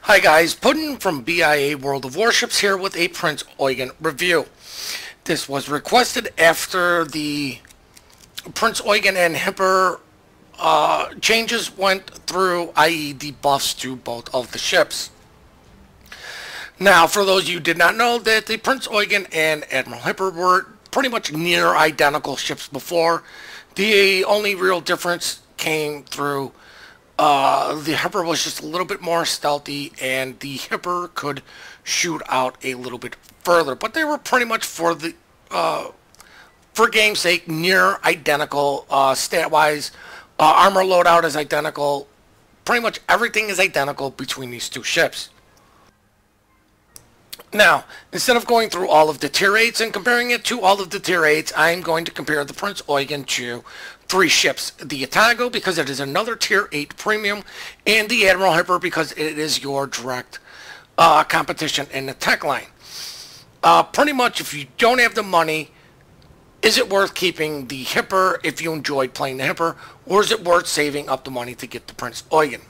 Hi guys, Puddin from BIA World of Warships here with a Prinz Eugen review. This was requested after the Prinz Eugen and Hipper changes went through, i.e. the buffs to both of the ships. Now, for those of you who did not know, that the Prinz Eugen and Admiral Hipper were pretty much near identical ships before. The only real difference came through the Hipper was just a little bit more stealthy, and the Hipper could shoot out a little bit further. But they were pretty much, for the for game's sake, near identical stat-wise. Armor loadout is identical. Pretty much everything is identical between these two ships. Now, instead of going through all of the tier 8s and comparing it to all of the tier 8s, I'm going to compare the Prinz Eugen to 3 ships. The Otago, because it is another tier 8 premium, and the Admiral Hipper, because it is your direct competition in the tech line. Pretty much, if you don't have the money, is it worth keeping the Hipper if you enjoyed playing the Hipper, or is it worth saving up the money to get the Prinz Eugen?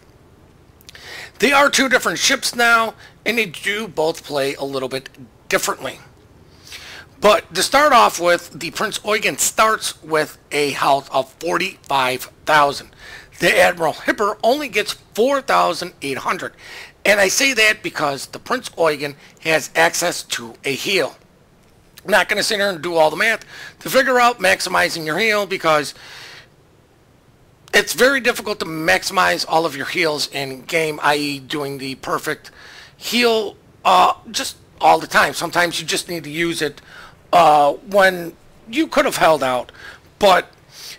They are 2 different ships now, and they do both play a little bit differently. But to start off with, the Prinz Eugen starts with a health of 45,000. The Admiral Hipper only gets 4,800. And I say that because the Prinz Eugen has access to a heal. I'm not going to sit here and do all the math to figure out maximizing your heal, because it's very difficult to maximize all of your heals in game, i.e. doing the perfect heal just all the time. Sometimes you just need to use it when you could have held out. But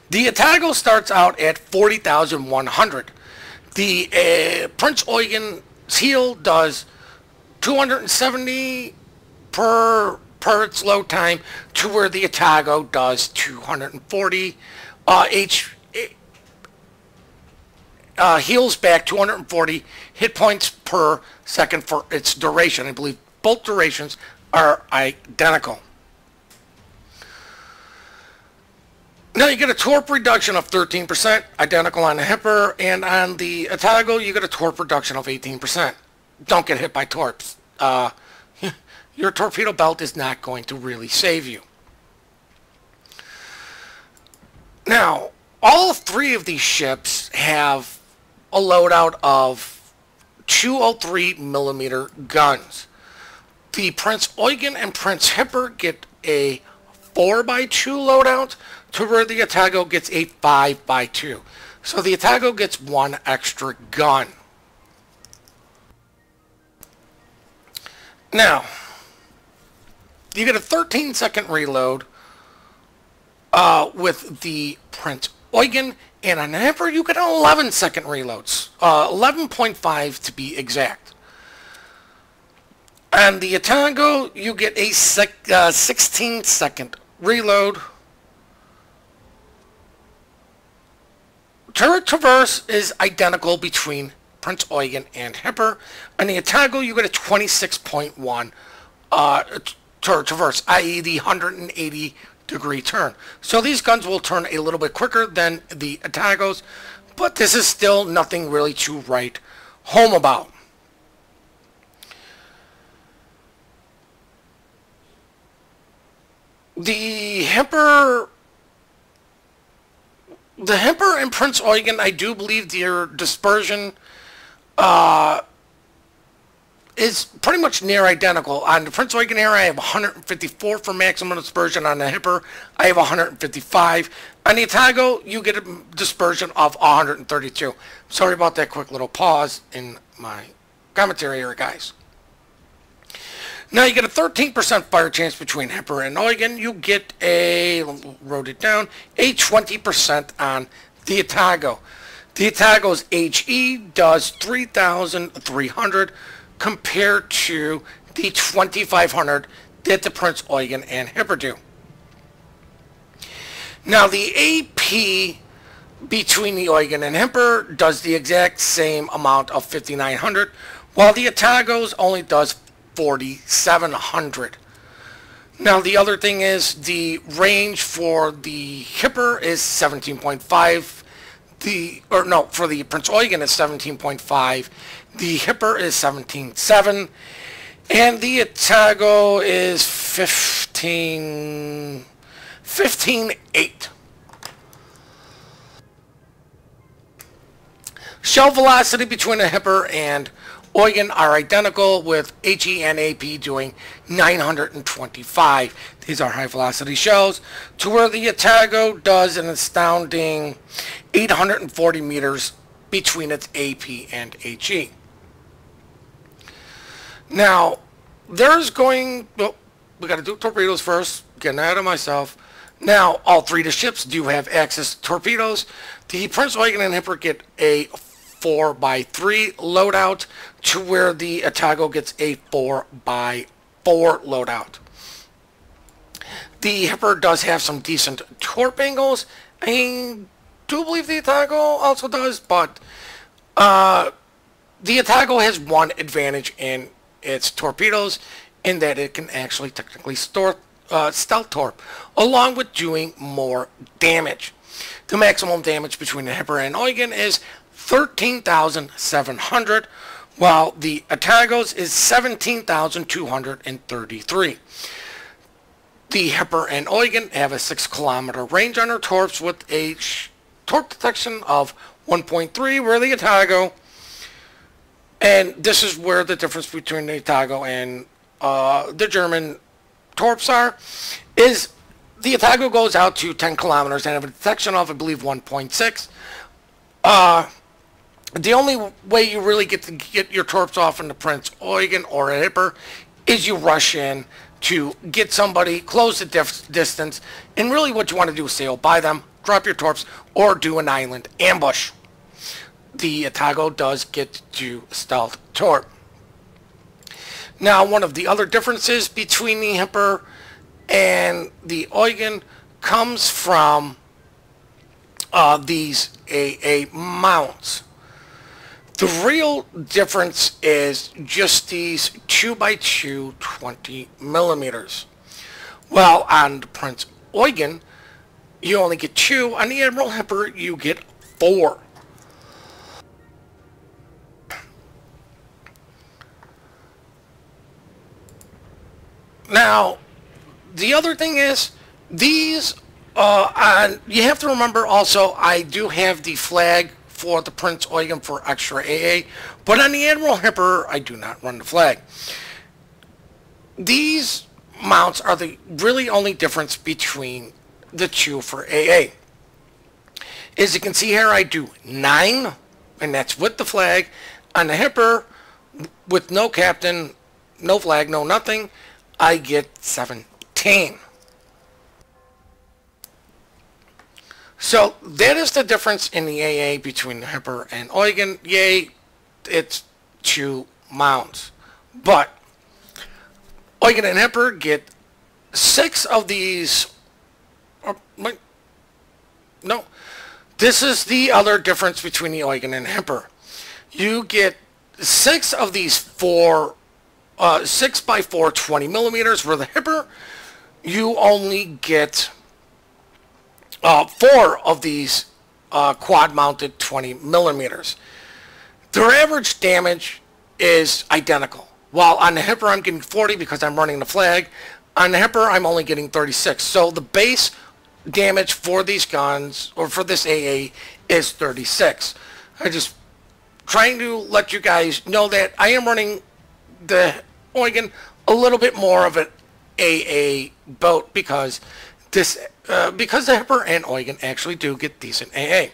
the Otago starts out at 40,100. The Prinz Eugen's heal does 270 per its load time, to where the Otago does 240 heals back 240 hit points per second for its duration. I believe both durations are identical. Now you get a torp reduction of 13%, identical on the Hipper, and on the Otago you get a torp reduction of 18%. Don't get hit by torps. Your torpedo belt is not going to really save you. Now, all 3 of these ships have a loadout of 203mm guns. The Prinz Eugen and Prinz Hipper get a 4x2 loadout, to where the Otago gets a 5x2. So the Otago gets 1 extra gun. Now, you get a 13-second reload with the Prinz Eugen, and on the Hipper you get an 11-second reloads, 11.5 to be exact. On the Otago you get a 16-second reload. Turret traverse is identical between Prinz Eugen and Hipper. On the Otago you get a 26.1 turret traverse, i.e. the 180-degree turn. So these guns will turn a little bit quicker than the Otagos, but this is still nothing really to write home about. The Hipper and Prinz Eugen, I do believe their dispersion is pretty much near identical. On the Prinz Eugen here, I have 154 for maximum dispersion. On the Hipper, I have 155. On the Otago, you get a dispersion of 132. Sorry about that quick little pause in my commentary here, guys. Now you get a 13% fire chance between Hipper and Eugen. You get a, wrote it down, a 20% on the Otago. The Otago's HE does 3,300 compared to the 2,500 that the Prinz Eugen and Hipper do. Now the AP between the Eugen and Hipper does the exact same amount of 5,900, while the Otago's only does 4,700. Now the other thing is the range for the Hipper is 17.5. For the Prinz Eugen is 17.5, the Hipper is 17.7, and the Atago is 15.8. Shell velocity between a Hipper and Eugen are identical, with HE and AP doing 925. These are high velocity shells, to where the Atago does an astounding 840 meters between its AP and HE. Now, we got to do torpedoes first, getting ahead of myself. Now, all three of the ships do have access to torpedoes. The Prinz Eugen and Hipper get a 4x3 loadout, to where the Atago gets a 4x4 loadout. The Hipper does have some decent torp angles. I do believe the Atago also does, but the Atago has one advantage in its torpedoes, in that it can actually technically stealth torp, along with doing more damage. The maximum damage between the Hipper and Eugen is 13,700, while the Atago's is 17,233. The Hipper and Eugen have a 6-kilometer range on their torps, with a torp detection of 1.3, where the Atago, and this is where the difference between the Atago and the German torps are, is the Atago goes out to 10 kilometers and have a detection of, I believe, 1.6. The only way you really get to get your torps off in the Prinz Eugen or a Hipper is you rush in to get somebody, close the distance, and really what you want to do is sail by them, drop your torps, or do an island ambush. The Atago does get to stealth torp. Now, one of the other differences between the Hipper and the Eugen comes from these AA mounts. The real difference is just these 2x2 20 millimeters. Well, on the Prinz Eugen, you only get 2. On the Admiral Hipper, you get 4. Now, the other thing is, these, you have to remember also, I do have the flag for the Prinz Eugen for extra AA, but on the Admiral Hipper, I do not run the flag. These mounts are the really only difference between the two for AA. As you can see here, I do 9, and that's with the flag. On the Hipper, with no captain, no flag, no nothing, I get 17. So that is the difference in the AA between the Hipper and Eugen. Yay, it's 2 mounts. But Eugen and Hipper get 6 of these. No, this is the other difference between the Eugen and Hipper. You get 6 of these 6x4 20 millimeters. For the Hipper, you only get 4 of these quad-mounted 20 millimeters. Their average damage is identical. While on the Hipper, I'm getting 40 because I'm running the flag. On the Hipper, I'm only getting 36. So the base damage for these guns, or for this AA, is 36. I just trying to let you guys know that I am running the Eugen a little bit more of an AA boat, because the Hipper and Eugen actually do get decent AA.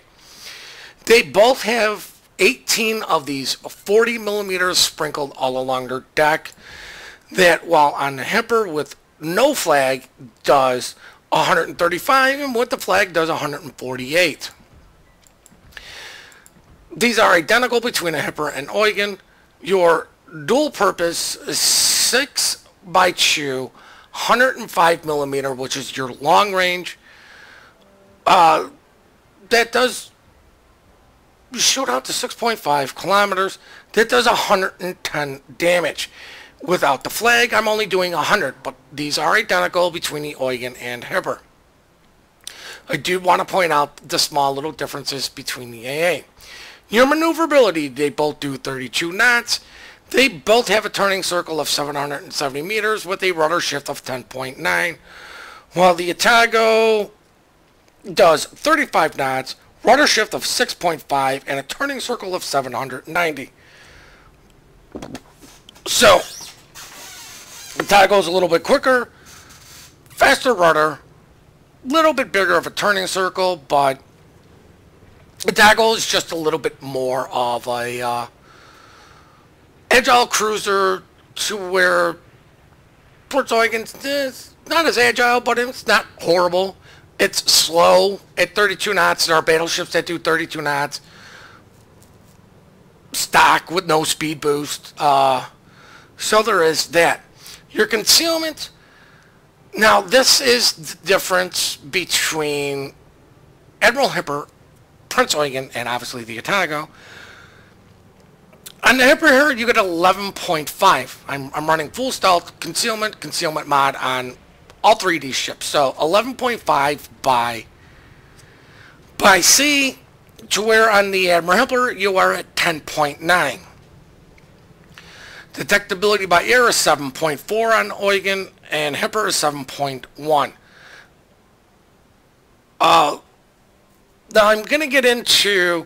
They both have 18 of these 40 millimeters sprinkled all along their deck, that while on the Hipper with no flag does 135, and with the flag does 148. These are identical between a Hipper and Eugen. Your dual purpose is 6x2 105 millimeter, which is your long range. That does shoot out to 6.5 kilometers. That does 110 damage. Without the flag, I'm only doing 100, but these are identical between the Eugen and Hipper. I do want to point out the small little differences between the AA. Your maneuverability, they both do 32 knots. They both have a turning circle of 770 meters with a rudder shift of 10.9, while the Otago does 35 knots, rudder shift of 6.5, and a turning circle of 790. So, Otago's a little bit quicker, faster rudder, little bit bigger of a turning circle, but Otago is just a little bit more of a agile cruiser, to where Prinz Eugen's is not as agile, but it's not horrible. It's slow at 32 knots. There are battleships that do 32 knots. Stock with no speed boost. So there is that. Your concealment. Now, this is the difference between Admiral Hipper, Prinz Eugen, and obviously the Otago. On the Hipper here, you get 11.5. I'm running full stealth, concealment mod on all three of these ships. So 11.5 by sea, to where on the Admiral Hipper, you are at 10.9. Detectability by air is 7.4 on Eugen, and Hipper is 7.1. Now I'm going to get into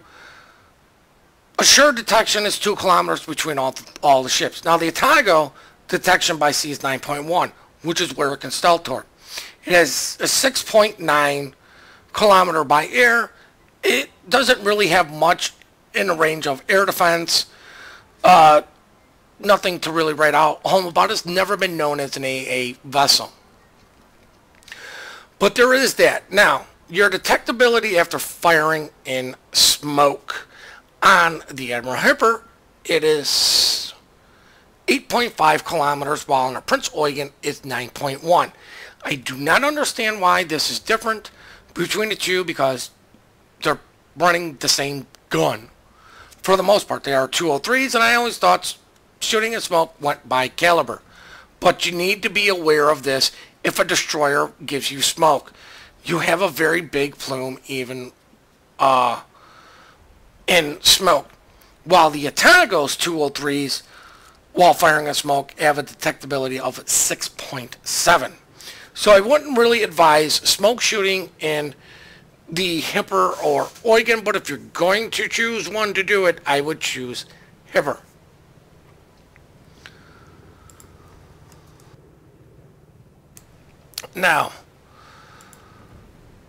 assured detection is 2 kilometers between all the ships. Now the Otago detection by sea is 9.1, which is where it can stealth toward. It has a 6.9 kilometer by air. It doesn't really have much in the range of air defense. Nothing to really write home about. It's never been known as an AA vessel. But there is that. Now, your detectability after firing in smoke. On the Admiral Hipper, it is 8.5 kilometers, while on the Prinz Eugen is 9.1. I do not understand why this is different between the two, because they're running the same gun. For the most part, they are 203s, and I always thought shooting in smoke went by caliber. But you need to be aware of this if a destroyer gives you smoke. You have a very big plume even in smoke, while the Otago's 203s, while firing in smoke, have a detectability of 6.7. So I wouldn't really advise smoke shooting in the Hipper or Eugen, but if you're going to choose one to do it, I would choose Hipper. Now,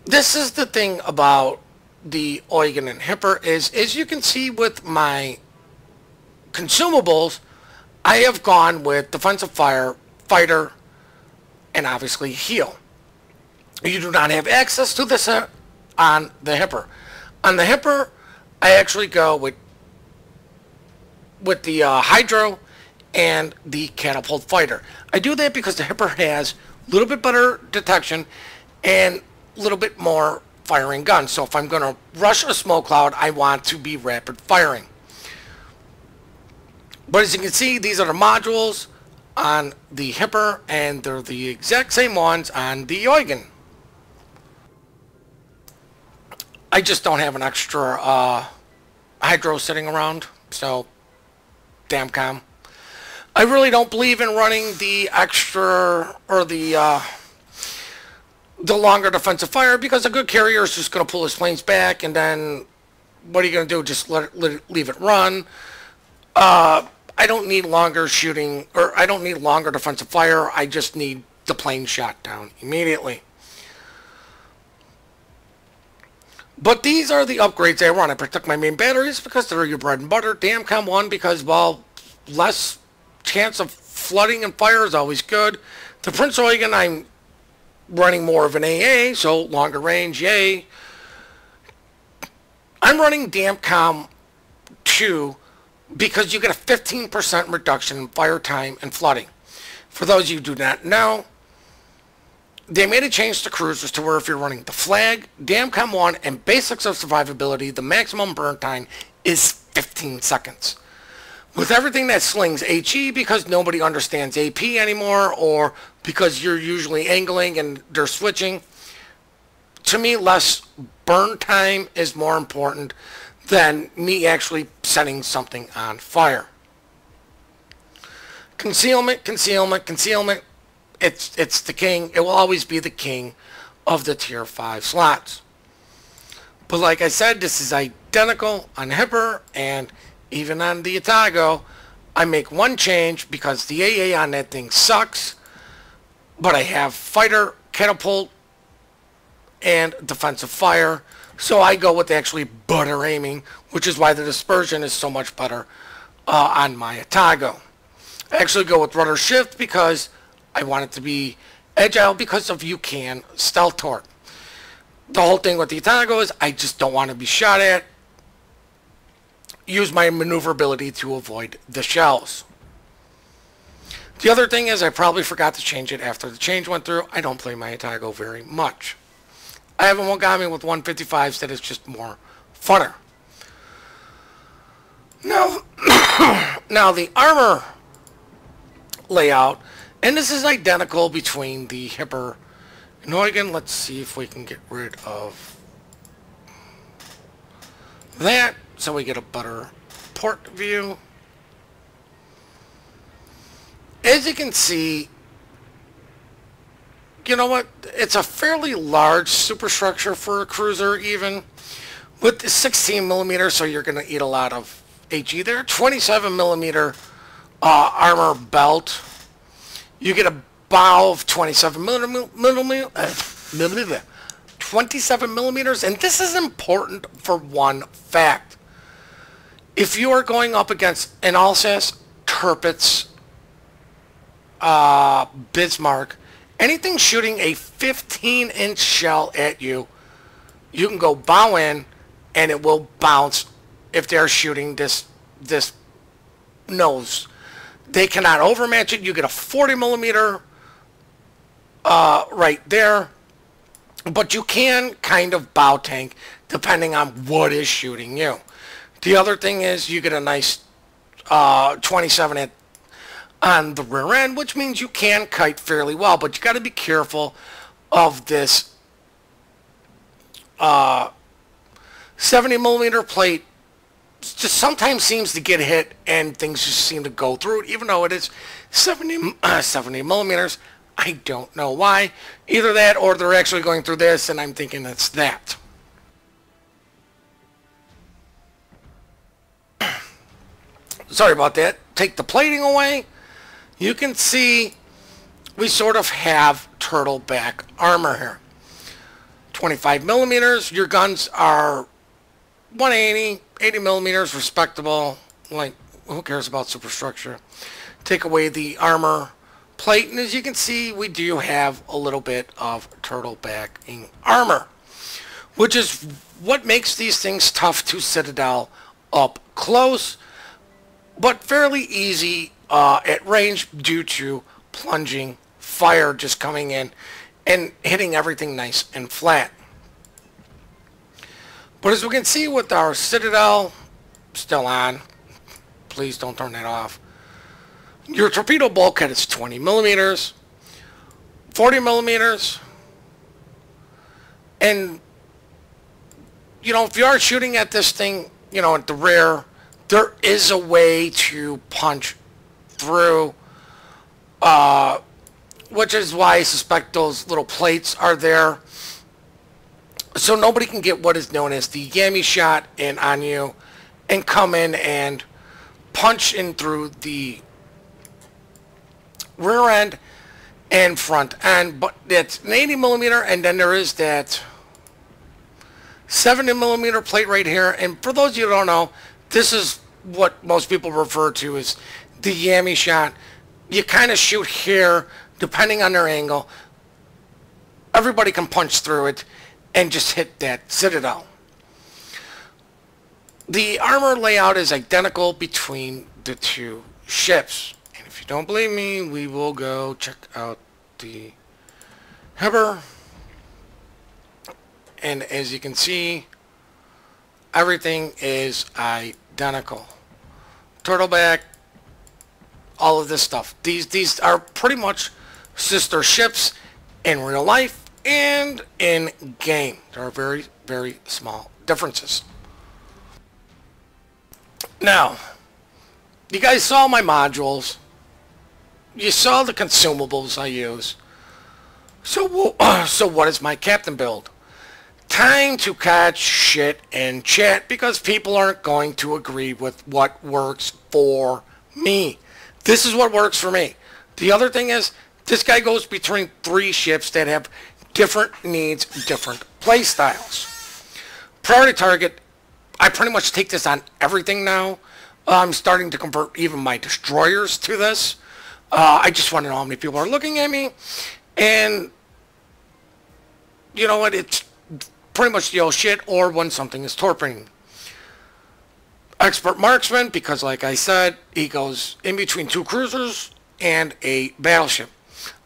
this is the thing about the Eugen and Hipper is, as you can see with my consumables, I have gone with defensive fire, fighter, and obviously heal. You do not have access to this on the Hipper. On the Hipper, I actually go with the Hydro and the Catapult Fighter. I do that because the Hipper has a little bit better detection and a little bit more firing gun. So if I'm going to rush a smoke cloud, I want to be rapid firing. But as you can see, these are the modules on the Hipper, and they're the exact same ones on the Eugen. I just don't have an extra Hydro sitting around, so damn calm. I really don't believe in running the extra or the longer defensive fire, because a good carrier is just going to pull his planes back, and then what are you going to do? Just leave it run. I don't need longer shooting, or I don't need longer defensive fire. I just need the plane shot down immediately. But these are the upgrades I run. I protect my main batteries because they're your bread and butter. Damcom 1 because, well, less chance of flooding and fire is always good. The Prinz Eugen, I'm running more of an AA, so longer range, yay. I'm running Damcom 2 because you get a 15% reduction in fire time and flooding. For those of you who do not know, they made a change to cruisers to where if you're running the Flag, Damcom 1, and Basics of Survivability, the maximum burn time is 15 seconds. With everything that slings HE, because nobody understands AP anymore, or because you're usually angling and they're switching, to me, less burn time is more important than me actually setting something on fire. Concealment, concealment, concealment. It's the king. It will always be the king of the tier 5 slots. But like I said, this is identical on Hipper and even on the Atago. I make one change because the AA on that thing sucks. But I have fighter, catapult, and defensive fire. So I go with actually better aiming, which is why the dispersion is so much better on my Atago. I actually go with rudder shift because I want it to be agile because of you can stealth torque. The whole thing with the Atago is I just don't want to be shot at. Use my maneuverability to avoid the shells. The other thing is I probably forgot to change it after the change went through. I don't play my Atago very much. I have a Mogami with 155s that is just more funner. Now the armor layout, and this is identical between the Hipper and Eugen. Let's see if we can get rid of that so we get a better port view. As you can see, you know what? It's a fairly large superstructure for a cruiser, even with the 16 millimeter. So you're going to eat a lot of HE there. 27 millimeter armor belt. You get a bow of 27 millimeters, and this is important for one fact. If you are going up against an Alsace, Tirpitz, Bismarck, anything shooting a 15-inch shell at you, you can go bow in, and it will bounce if they're shooting this nose. They cannot overmatch it. You get a 40 millimeter right there, but you can kind of bow tank depending on what is shooting you. The other thing is you get a nice 27 on the rear end, which means you can kite fairly well, but you got to be careful of this 70 millimeter plate. Just sometimes seems to get hit and things just seem to go through it, even though it is 70 millimeters. I don't know why. Either that or they're actually going through this and I'm thinking it's that. Sorry about that. Take the plating away. You can see we sort of have turtleback armor here. 25 millimeters. Your guns are 180, 80 millimeters, respectable. Like, who cares about superstructure? Take away the armor plate, and as you can see, we do have a little bit of turtlebacking armor, which is what makes these things tough to Citadel up close, but fairly easy at range due to plunging fire just coming in and hitting everything nice and flat. But as we can see with our Citadel still on, please don't turn that off. Your torpedo bulkhead is 20 millimeters, 40 millimeters, and you know, if you are shooting at this thing, you know, at the rear, there is a way to punch through, which is why I suspect those little plates are there. So nobody can get what is known as the Yami shot in on you and come in and punch in through the rear end and front end. But it's an 80 millimeter, and then there is that 70 millimeter plate right here. And for those of you who don't know, this is what most people refer to as the Yami shot. You kind of shoot here depending on their angle. Everybody can punch through it and just hit that Citadel. The armor layout is identical between the two ships. And if you don't believe me, we will go check out the Heber. And as you can see, everything is identical. Turtleback, all of this stuff. These are pretty much sister ships in real life and in-game. There are very, very small differences. Now, you guys saw my modules. You saw the consumables I use. So what is my captain build? Time to catch shit in chat because people aren't going to agree with what works for me. This is what works for me. The other thing is, this guy goes between 3 ships that have different needs, different play styles. Priority target, I pretty much take this on everything now. I'm starting to convert even my destroyers to this. I just want to know how many people are looking at me. And you know what, it's pretty much the old shit, or when something is torping. Expert marksman, because like I said, he goes in between 2 cruisers and a battleship.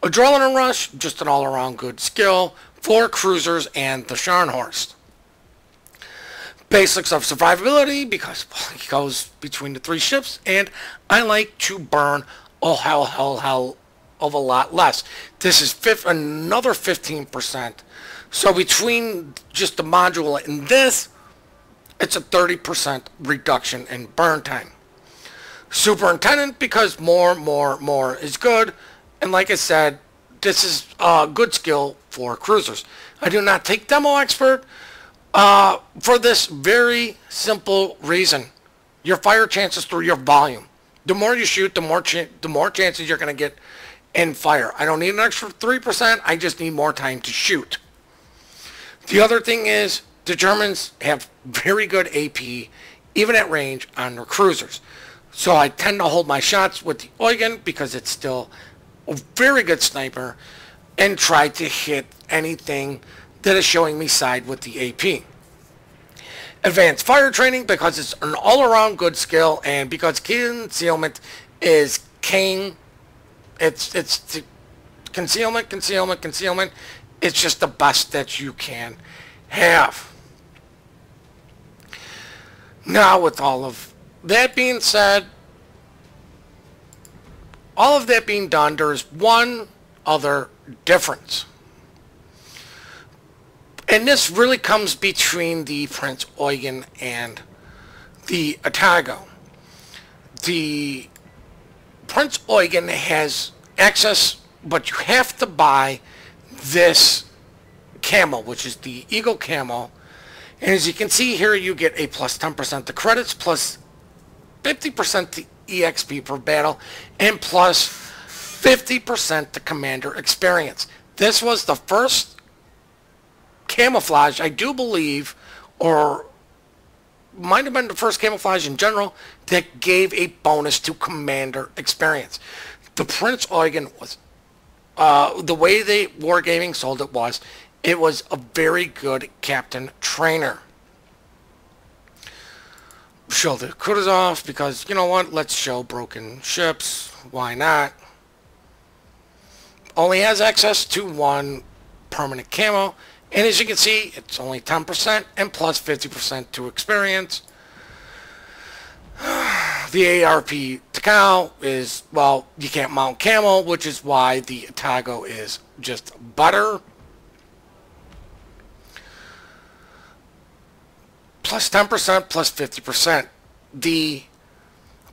Adrenaline rush, just an all-around good skill, 4 cruisers and the Scharnhorst. Basics of survivability, because he goes between the 3 ships, and I like to burn a hell of a lot less. This is another 15%. So between just the module and this, it's a 30% reduction in burn time. Superintendent, because more is good. And like I said, this is a good skill for cruisers. I do not take demo expert for this very simple reason. Your fire chances through your volume. The more you shoot, the more chances you're going to get in fire. I don't need an extra 3%. I just need more time to shoot. The other thing is, the Germans have very good AP, even at range, on their cruisers. So I tend to hold my shots with the Eugen because it's still a very good sniper, and try to hit anything that is showing me side with the AP. Advanced fire training, because it's an all-around good skill, and because concealment is king. It's concealment. It's just the best that you can have. Now, with all of that being said, all of that being done, there is one other difference. And this really comes between the Prinz Eugen and the Atago. The Prinz Eugen has access, but you have to buy this camo, which is the Eagle camo. And as you can see here, you get a plus 10% to credits, plus 50% to EXP per battle, and plus 50% to commander experience. This was the first camouflage, I do believe, or might have been the first camouflage in general, that gave a bonus to commander experience. The Prinz Eugen was, the way they Wargaming sold it was a very good captain trainer. Show the Kutuzov, because you know what, let's show broken ships, why not? Only has access to 1 permanent camo, and as you can see, it's only 10% and plus 50% to experience. The ARP Takao is, well, you can't mount camo, which is why the Atago is just butter. Plus 10%, plus 50%. The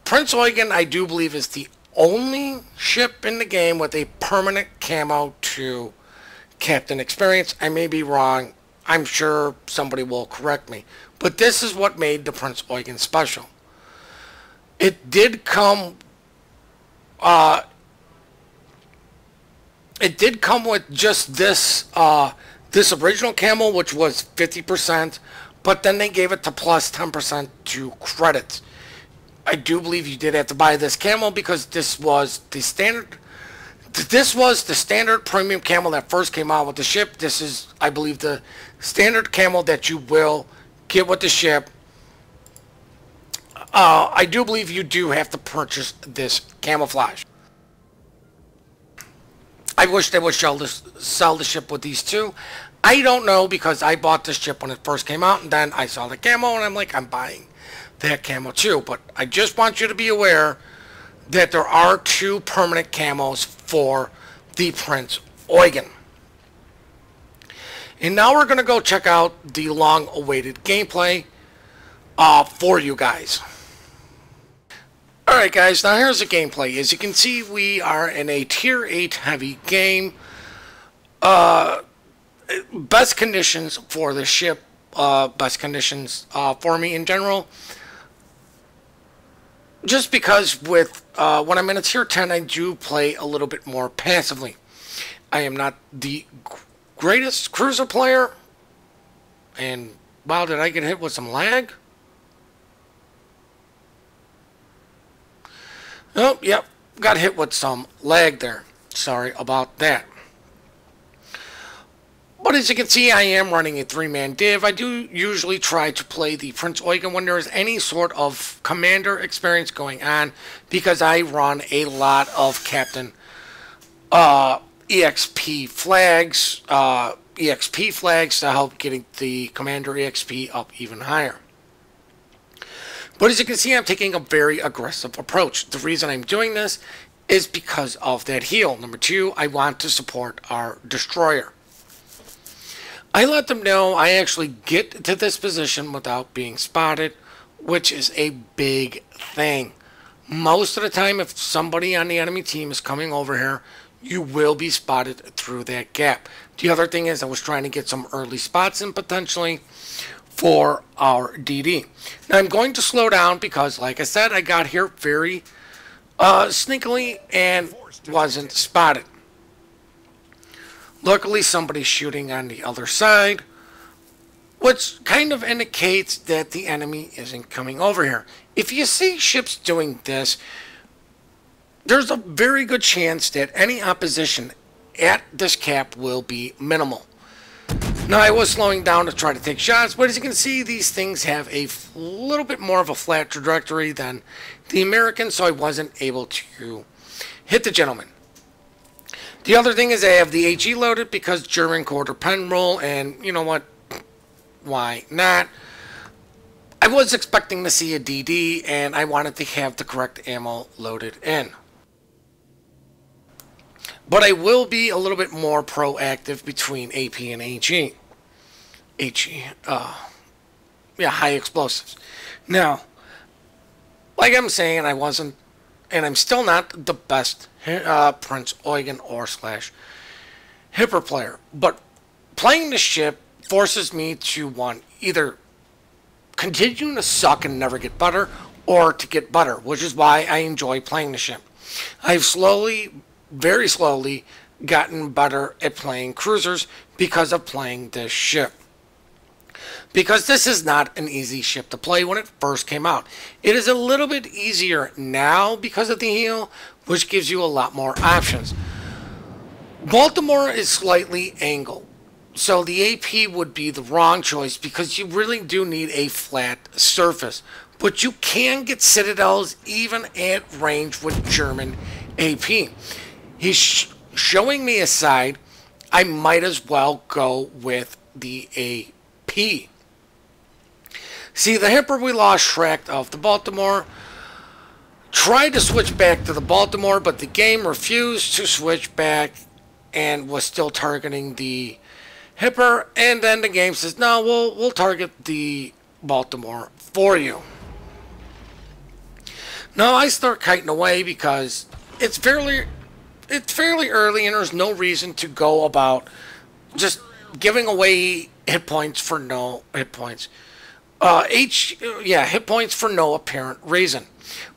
Prinz Eugen, I do believe, is the only ship in the game with a permanent camo to captain experience. I may be wrong. I'm sure somebody will correct me. But this is what made the Prinz Eugen special. It did come with just this this original camo, which was 50%, but then they gave it to plus 10% to credits. I do believe you did have to buy this camo because this was the standard premium camo that first came out with the ship. This is, I believe, the standard camo that you will get with the ship. I do believe you do have to purchase this camouflage. I wish they would sell the ship with these two. I don't know, because I bought this ship when it first came out, and then I saw the camo, and I'm like, I'm buying that camo too. But I just want you to be aware that there are 2 permanent camos for the Prinz Eugen. And now we're going to go check out the long-awaited gameplay for you guys. Alright guys, now here's the gameplay. As you can see, we are in a Tier 8 heavy game. Best conditions for the ship, best conditions for me in general. Just because with when I'm in a Tier 10, I do play a little bit more passively. I am not the greatest cruiser player. And wow, did I get hit with some lag? Oh, yep, got hit with some lag there. Sorry about that. But as you can see, I am running a 3-man div. I do usually try to play the Prinz Eugen when there is any sort of commander experience going on, because I run a lot of captain EXP flags to help getting the commander EXP up even higher. But as you can see, I'm taking a very aggressive approach. The reason I'm doing this is because of that heal. Number 2, I want to support our destroyer. I let them know I actually get to this position without being spotted, which is a big thing. Most of the time, if somebody on the enemy team is coming over here, you will be spotted through that gap. The other thing is I was trying to get some early spots in potentially for our DD. Now I'm going to slow down because, like I said, I got here very sneakily and wasn't spotted. Luckily, somebody's shooting on the other side, which kind of indicates that the enemy isn't coming over here. If you see ships doing this, there's a very good chance that any opposition at this cap will be minimal. Now, I was slowing down to try to take shots, but as you can see, these things have a little bit more of a flat trajectory than the American, so I wasn't able to hit the gentleman. The other thing is I have the HE loaded because German quarter pen roll, and you know what? Why not? I was expecting to see a DD, and I wanted to have the correct ammo loaded in. But I will be a little bit more proactive between AP and HE. Yeah, high explosives. Now, like I'm saying, I wasn't, and I'm still not the best Prinz Eugen or / Hipper player. But playing the ship forces me to, either continue to suck and never get better, or to get better, which is why I enjoy playing the ship. I've very slowly gotten better at playing cruisers because of playing this ship. Because this is not an easy ship to play when it first came out. It is a little bit easier now because of the heal, which gives you a lot more options. Baltimore is slightly angled, so the AP would be the wrong choice because you really do need a flat surface. But you can get citadels even at range with German AP. He's showing me a side. I might as well go with the AP. See, the Hipper we lost track of the Baltimore. Tried to switch back to the Baltimore, but the game refused to switch back and was still targeting the Hipper. And then the game says, no, we'll target the Baltimore for you. Now I start kiting away because it's fairly early and there's no reason to go about just giving away hit points for no hit points. Hit points for no apparent reason.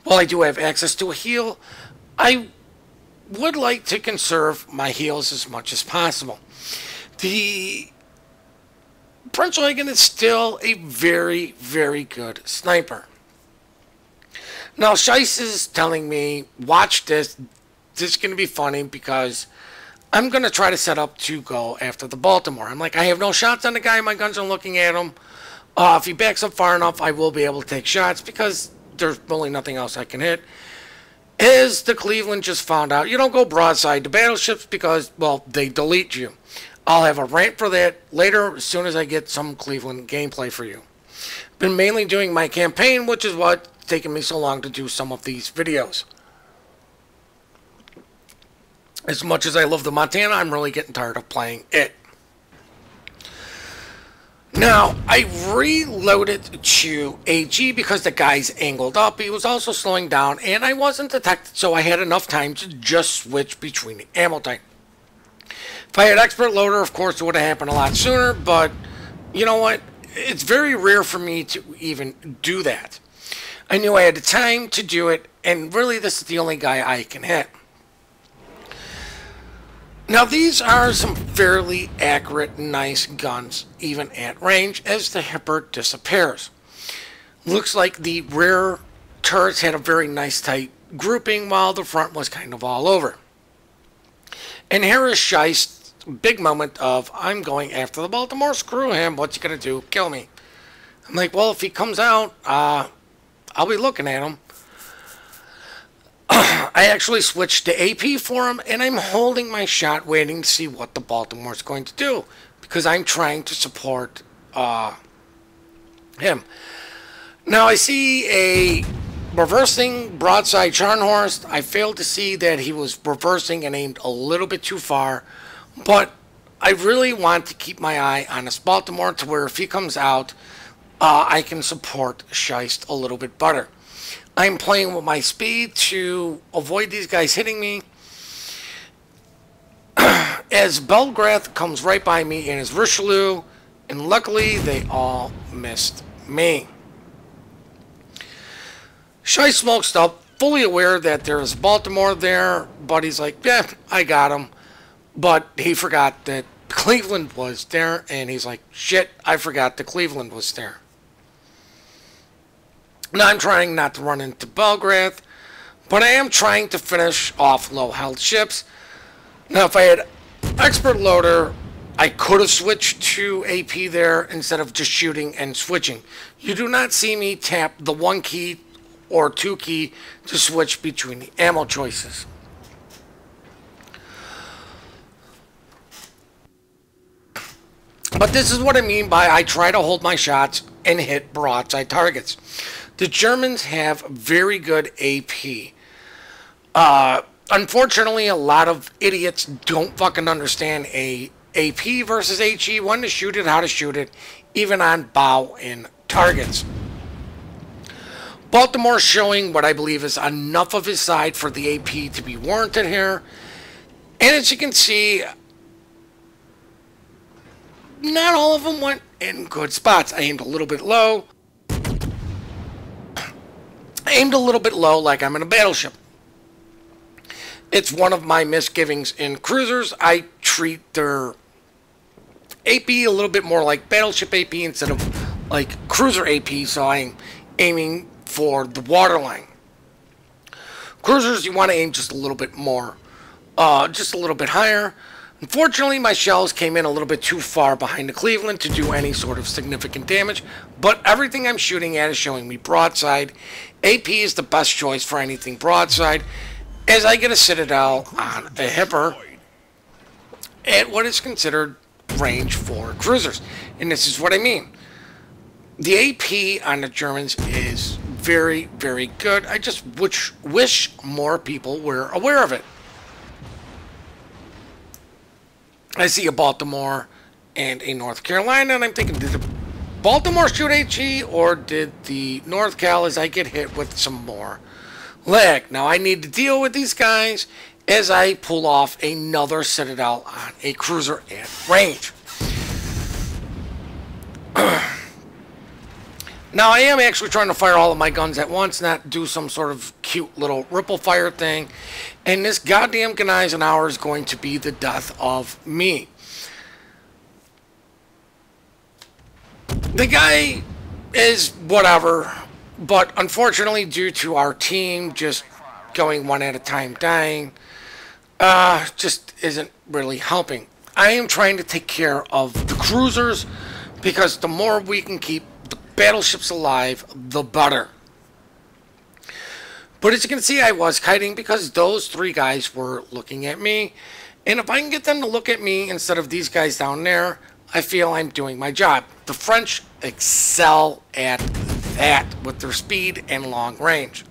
While I do have access to a heal, I would like to conserve my heals as much as possible. The Prinz Eugen is still a very, very good sniper. Now, Scheiss is telling me, watch this. This is going to be funny because I'm going to try to set up to go after the Baltimore. I'm like, I have no shots on the guy. My guns are looking at him. If he backs up far enough, I will be able to take shots because there's really nothing else I can hit. As the Cleveland just found out, you don't go broadside to battleships because, well, they delete you. I'll have a rant for that later as soon as I get some Cleveland gameplay for you. Been mainly doing my campaign, which is what's taken me so long to do some of these videos. As much as I love the Montana, I'm really getting tired of playing it. Now, I reloaded to AG because the guy's angled up. He was also slowing down, and I wasn't detected, so I had enough time to just switch between the ammo type. If I had expert loader, of course, it would have happened a lot sooner, but you know what? It's very rare for me to even do that. I knew I had the time to do it, and really this is the only guy I can hit. Now these are some fairly accurate, nice guns, even at range, as the hipper disappears. Looks like the rear turrets had a very nice tight grouping, while the front was kind of all over. And here is Scheist's big moment of, I'm going after the Baltimore, screw him, what's he gonna do, kill me. I'm like, well, if he comes out, I'll be looking at him. I actually switched to AP for him, and I'm holding my shot waiting to see what the Baltimore's going to do, because I'm trying to support him. Now I see a reversing broadside Scharnhorst. I failed to see that he was reversing and aimed a little bit too far, but I really want to keep my eye on this Baltimore to where if he comes out, I can support Scheist a little bit better. I'm playing with my speed to avoid these guys hitting me. As Belgrath comes right by me in his Richelieu, and luckily they all missed me. Scheist smokes up, fully aware that there's Baltimore there, but he's like, yeah, I got him. But he forgot that Cleveland was there, and he's like, shit, I forgot that Cleveland was there. Now I'm trying not to run into Belgrath, but I am trying to finish off low-health ships. Now if I had expert loader, I could have switched to AP there instead of just shooting and switching. You do not see me tap the 1 key or 2 key to switch between the ammo choices. But this is what I mean by I try to hold my shots and hit broadside targets. The Germans have very good AP. Unfortunately, a lot of idiots don't fucking understand AP versus HE, when to shoot it, how to shoot it, even on bow in targets. Baltimore showing what I believe is enough of his side for the AP to be warranted here. And as you can see, not all of them went in good spots. I aimed a little bit low. Aimed a little bit low like I'm in a battleship. It's one of my misgivings in cruisers. I treat their AP a little bit more like battleship AP instead of like cruiser AP, so I'm aiming for the waterline. Cruisers, you want to aim just a little bit more, just a little bit higher. Unfortunately, my shells came in a little bit too far behind the Cleveland to do any sort of significant damage, but everything I'm shooting at is showing me broadside. AP is the best choice for anything broadside, as I get a Citadel on a hipper at what is considered range for cruisers. And this is what I mean. The AP on the Germans is very, very good. I just wish more people were aware of it. I see a Baltimore and a North Carolina, and I'm thinking, did the Baltimore shoot HE, or did the North Cal as I get hit with some more lag? Now I need to deal with these guys as I pull off another Citadel on a cruiser at range. Now I am actually trying to fire all of my guns at once, not do some sort of cute little ripple fire thing. And this goddamn Gneisenauer is going to be the death of me. The guy is whatever, but unfortunately due to our team just going one at a time dying, just isn't really helping. I am trying to take care of the cruisers, because the more we can keep the battleships alive, the better. But as you can see, I was kiting because those 3 guys were looking at me. And if I can get them to look at me instead of these guys down there, I feel I'm doing my job. The French excel at that with their speed and long range.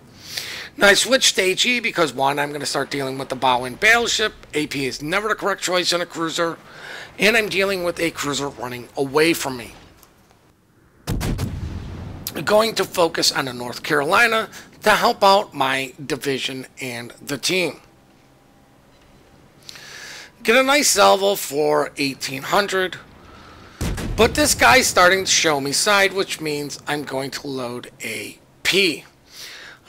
Now I switched to HE because, one, I'm going to start dealing with the bow-in battleship. AP is never the correct choice in a cruiser. And I'm dealing with a cruiser running away from me. going to focus on the North Carolina to help out my division and the team. Get a nice salvo for 1800. But this guy's starting to show me side, which means I'm going to load AP.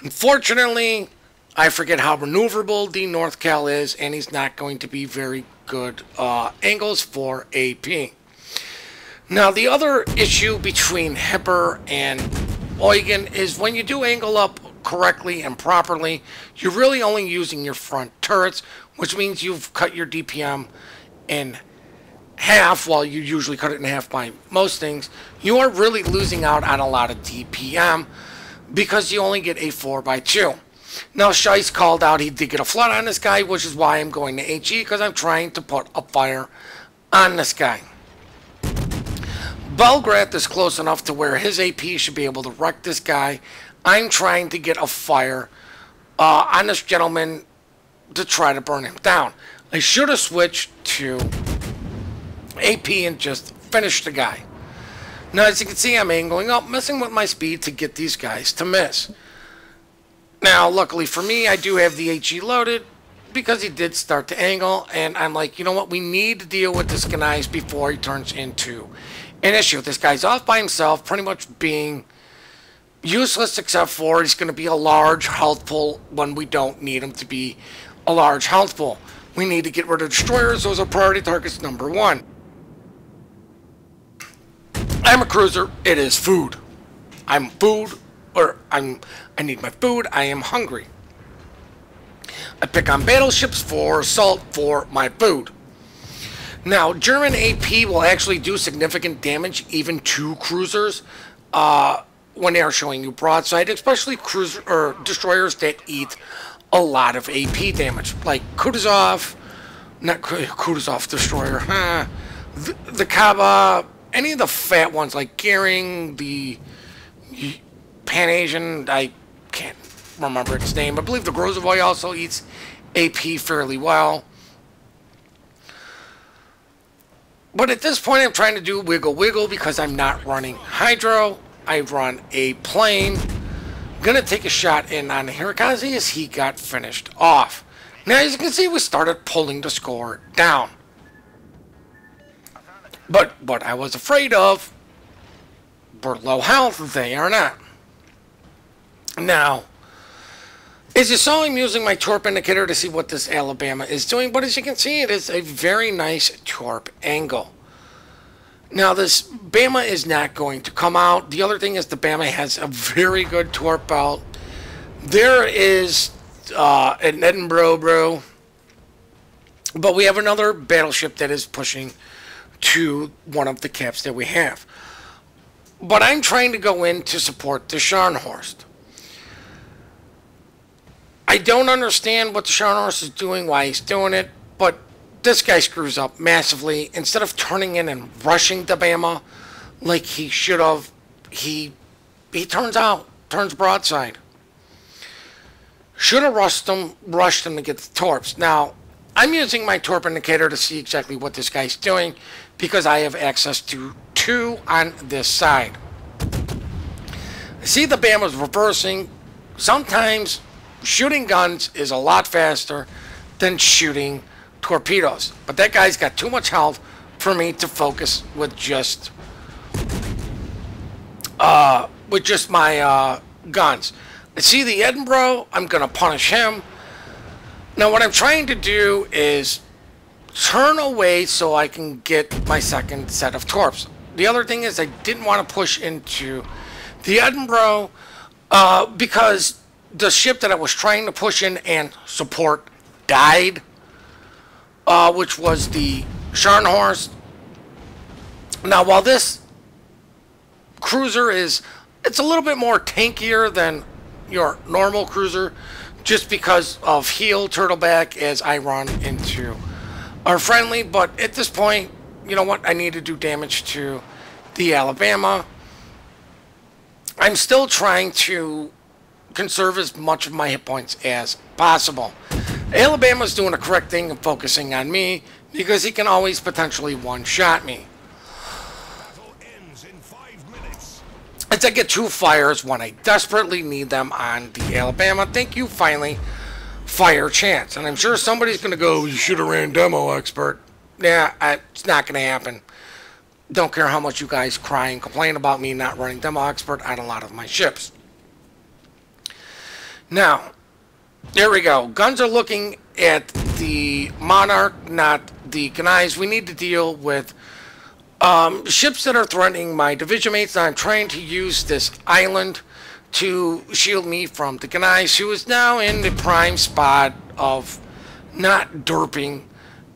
Unfortunately, I forget how maneuverable the North Cal is, and he's not going to be very good angles for AP. Now, the other issue between Hipper and Eugen is when you do angle up correctly and properly, you're really only using your front turrets, which means you've cut your DPM in half, while you usually cut it in half by most things. You are really losing out on a lot of DPM because you only get a 4x2. Now, Shice called out he did get a flood on this guy, which is why I'm going to HE, because I'm trying to put a fire on this guy. Belgrade is close enough to where his AP should be able to wreck this guy. I'm trying to get a fire on this gentleman to try to burn him down. I should have switched to AP and just finish the guy. Now, as you can see, I'm angling up, messing with my speed to get these guys to miss. Now, luckily for me, I do have the HE loaded because he did start to angle, and I'm like, you know what, we need to deal with this guy before he turns into an issue. This guy's off by himself, pretty much being useless, except for he's going to be a large health pool when we don't need him to be a large health pool. We need to get rid of destroyers. Those are priority targets number one. I'm a cruiser. It is food. I'm food, or I need my food. I am hungry. I pick on battleships for salt for my food. Now, German AP will actually do significant damage even to cruisers when they are showing you broadside, especially cruiser or destroyers that eat a lot of AP damage, like Kutuzov, not Kutuzov destroyer, the Kaba, any of the fat ones like Goering, the Pan-Asian, I can't remember its name. I believe the Grozovoy also eats AP fairly well. But at this point, I'm trying to do wiggle because I'm not running Hydro. I run a plane. Gonna take a shot in on Hirakaze as he got finished off. Now, as you can see, we started pulling the score down. But what I was afraid of were low health. They are not. Now, as you saw, I'm using my torp indicator to see what this Alabama is doing, but as you can see, it is a very nice torp angle. Now, this Bama is not going to come out. The other thing is the Bama has a very good torp belt. There is an Edinburgh, but we have another battleship that is pushing to one of the caps that we have. But I'm trying to go in to support the Scharnhorst. I don't understand what the Scharnhorst is doing, why he's doing it, but this guy screws up massively. Instead of turning in and rushing the Bama like he should have, he turns broadside. Should have rushed him to get the torps. Now, I'm using my torp indicator to see exactly what this guy's doing because I have access to two on this side. I see the Bama's reversing. Sometimes shooting guns is a lot faster than shooting torpedoes, but that guy's got too much health for me to focus with just my guns. I see the Edinburgh. I'm gonna punish him. Now, what I'm trying to do is turn away so I can get my second set of torps. The other thing is I didn't want to push into the Edinburgh because the ship that I was trying to push in and support died, which was the Scharnhorst. Now, while this cruiser it's a little bit more tankier than your normal cruiser, just because of heel turtleback as I run into our friendly. But at this point, you know what? I need to do damage to the Alabama. I'm still trying to conserve as much of my hit points as possible. Alabama's doing the correct thing and focusing on me because he can always potentially one-shot me. as I get 2 fires when I desperately need them on the Alabama. Thank you, finally, fire chance. And I'm sure somebody's going to go, you should have ran demo expert. Yeah, it's not going to happen. Don't care how much you guys cry and complain about me not running demo expert on a lot of my ships. Now, there we go. Guns are looking at the Monarch, not the Gnais. We need to deal with ships that are threatening my division mates. I'm trying to use this island to shield me from the Gnais, who is now in the prime spot of not derping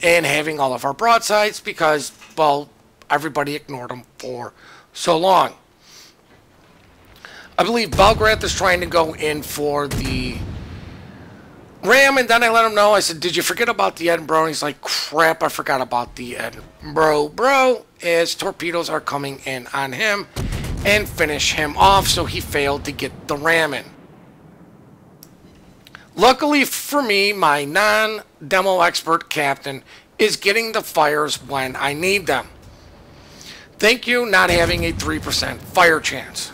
and having all of our broadsides because, well, everybody ignored them for so long. I believe Belgrade is trying to go in for the ram, and then I let him know. I said, did you forget about the Edinburgh? And he's like, crap, I forgot about the Edinburgh, bro, as torpedoes are coming in on him and finish him off, so he failed to get the ram in. Luckily for me, my non-demo expert captain is getting the fires when I need them. Thank you, not having a 3% fire chance.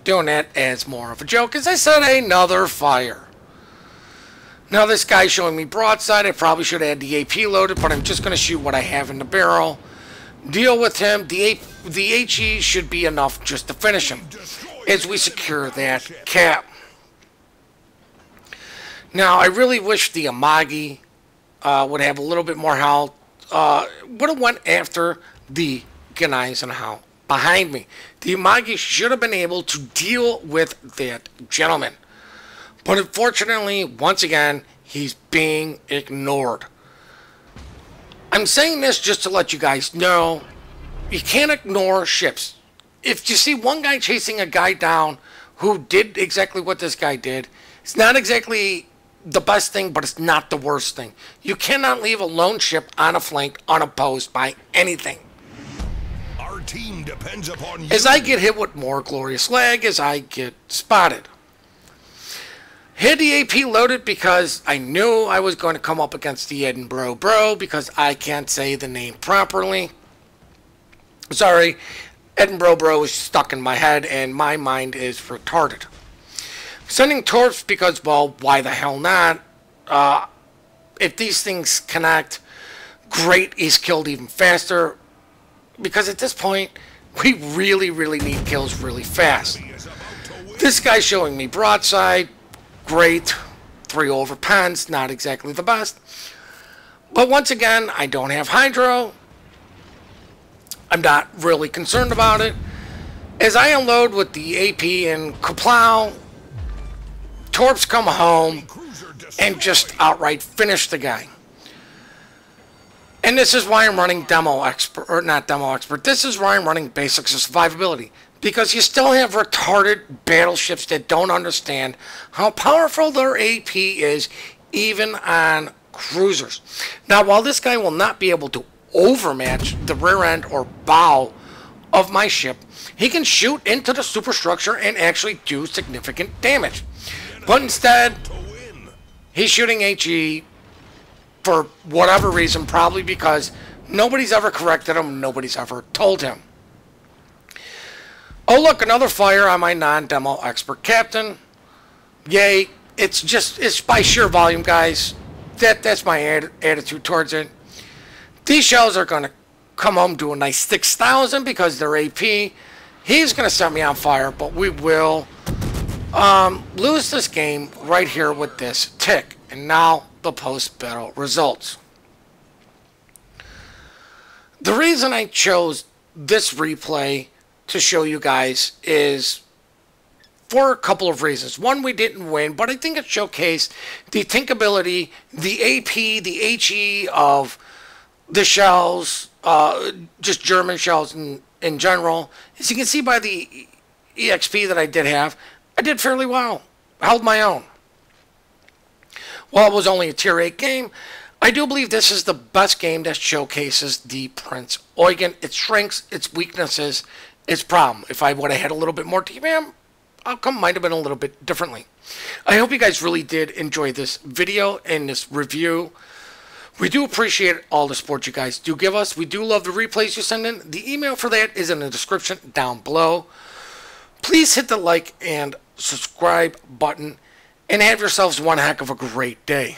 Doing that as more of a joke. As I said, another fire. Now this guy's showing me broadside. I probably should have had the AP loaded, but I'm just going to shoot what I have in the barrel. Deal with him. The HE should be enough just to finish him as we secure that cap. Now I really wish the Amagi would have a little bit more health. Would have went after the Gnais and how behind me. The Amagi should have been able to deal with that gentleman. But unfortunately, once again, he's being ignored. I'm saying this just to let you guys know, you can't ignore ships. If you see one guy chasing a guy down who did exactly what this guy did, it's not exactly the best thing, but it's not the worst thing. You cannot leave a lone ship on a flank unopposed by anything. Our team depends upon you. As I get hit with more glorious lag, as I get spotted. Had the AP loaded because I knew I was going to come up against the Edinburgh bro because I can't say the name properly. Sorry, Edinburgh bro is stuck in my head and my mind is retarded. Sending torps because, well, why the hell not? If these things connect, great, he's killed even faster. Because at this point, we really, really need kills really fast. This guy's showing me broadside. Great. 3 over pens, not exactly the best. But once again, I don't have hydro. I'm not really concerned about it. As I unload with the AP and Kaplow, torps come home and just outright finish the guy. And this is why I'm running demo expert, or not demo expert, this is why I'm running basics of survivability. Because you still have retarded battleships that don't understand how powerful their AP is, even on cruisers. Now, while this guy will not be able to overmatch the rear end or bow of my ship, he can shoot into the superstructure and actually do significant damage. But instead, he's shooting HE for whatever reason, probably because nobody's ever corrected him, nobody's ever told him. Oh look, another fire on my non-demo expert captain. Yay, it's by sheer volume, guys. That's my attitude towards it. These shells are going to come home to a nice 6,000 because they're AP. He's going to set me on fire, but we will lose this game right here with this tick. And now the post-battle results. The reason I chose this replay to show you guys is for a couple of reasons. One, we didn't win, but I think it showcased the thinkability, the AP, the HE of the shells, just German shells in general. As you can see by the EXP that I did have, I did fairly well. I held my own. While it was only a tier 8 game, I do believe this is the best game that showcases the Prinz Eugen, its strengths, its weaknesses, its problem. If I would have had a little bit more TVM, outcome might have been a little bit differently. I hope you guys really did enjoy this video and this review We do appreciate all the support you guys do give us. We do love the replays you send in. The email for that is in the description down below. Please hit the like and subscribe button and have yourselves one heck of a great day.